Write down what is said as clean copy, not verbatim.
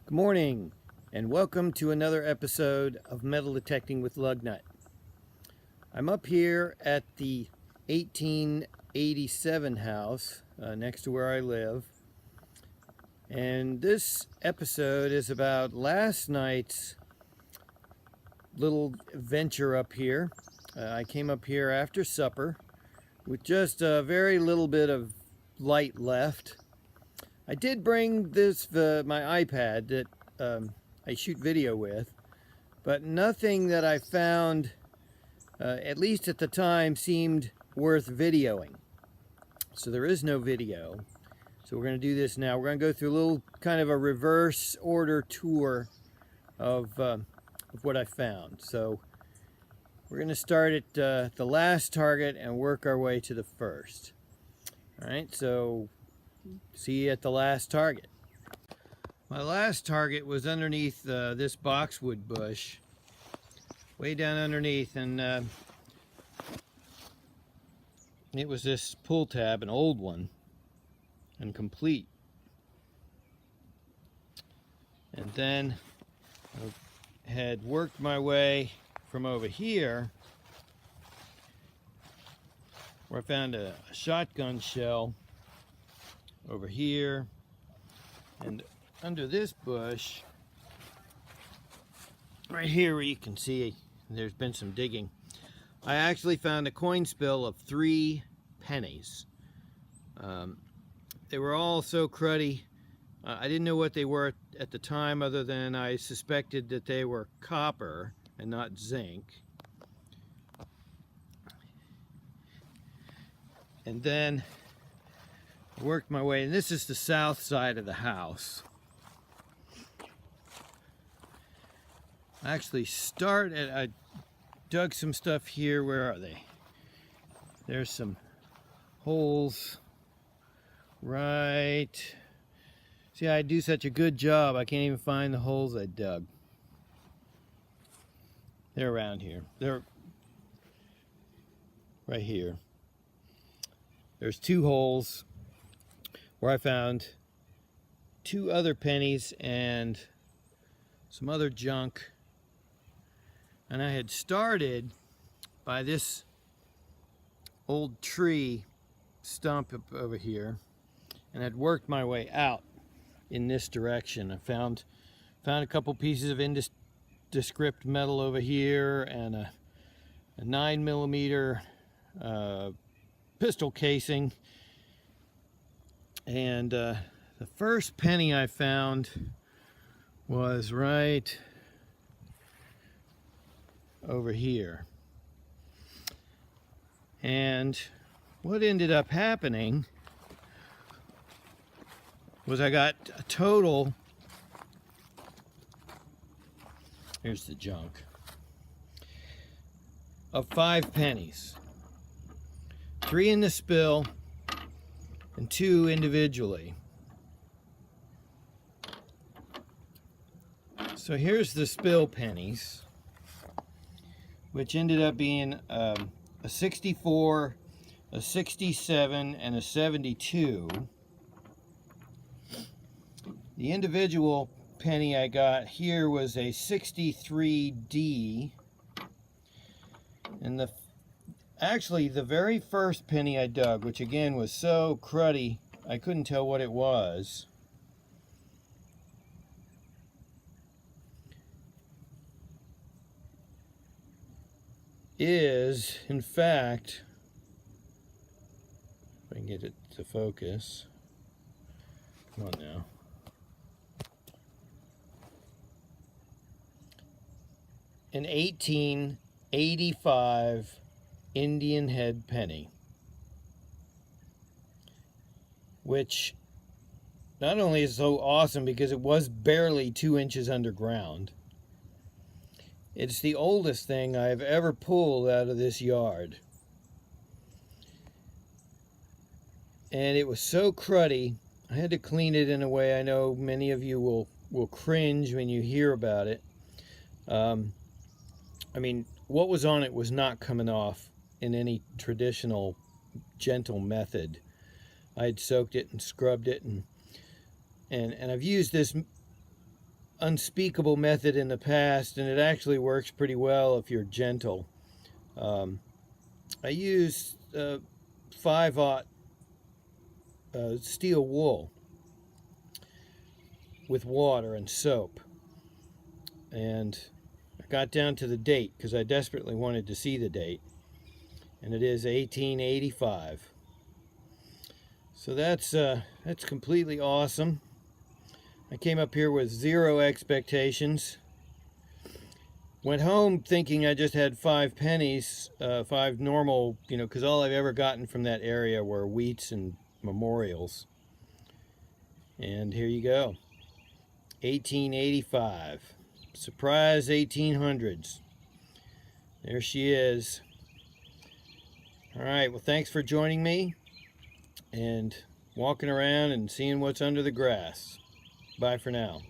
Good morning, and welcome to another episode of Metal Detecting with Lugnut. I'm up here at the 1887 house next to where I live, and this episode is about last night's little venture up here. I came up here after supper with just a very little bit of light left. I did bring this my iPad that I shoot video with, but nothing that I found, at least at the time, seemed worth videoing. So there is no video. So we're going to do this now. We're going to go through a little kind of a reverse order tour of what I found. So we're going to start at the last target and work our way to the first. All right, so see you at the last target. My last target was underneath this boxwood bush, way down underneath, and it was this pull tab, an old one, and complete. And then I had worked my way from over here, where I found a shotgun shell over here, and under this bush right here where you can see there's been some digging, I actually found a coin spill of 3 pennies. They were all so cruddy. I didn't know what they were at the time, other than I suspected that they were copper and not zinc. And then worked my way, and this is the south side of the house. I actually I dug some stuff here. Where are they? There's some holes right. See, I do such a good job, I can't even find the holes I dug. They're around here. They're right here. There's 2 holes where I found 2 other pennies and some other junk. And I had started by this old tree stump up over here, and had worked my way out in this direction. I found a couple pieces of indescript metal over here, and a 9mm pistol casing. And the first penny I found was right over here. And what ended up happening was I got a total, here's the junk, of 5 pennies. 3 in the spill and 2 individually. So here's the spill pennies, which ended up being a 64, a 67, and a 72. The individual penny I got here was a 63D, and actually the very first penny I dug, which again was so cruddy I couldn't tell what it was, is in fact, if I can get it to focus, come on now, an 1885 Indian head penny, which not only is so awesome because it was barely 2 inches underground, it's the oldest thing I've ever pulled out of this yard. And it was so cruddy, I had to clean it in a way I know many of you will cringe when you hear about it. I mean, what was on it was not coming off in any traditional gentle method. I had soaked it and scrubbed it, and I've used this unspeakable method in the past, and it actually works pretty well if you're gentle. I use 5/0 steel wool with water and soap. And I got down to the date because I desperately wanted to see the date. And it is 1885. So that's completely awesome. I came up here with 0 expectations. Went home thinking I just had 5 pennies, 5 normal, because all I've ever gotten from that area were wheats and memorials. And here you go. 1885. Surprise 1800s. There she is. All right, well, thanks for joining me and walking around and seeing what's under the grass. Bye for now.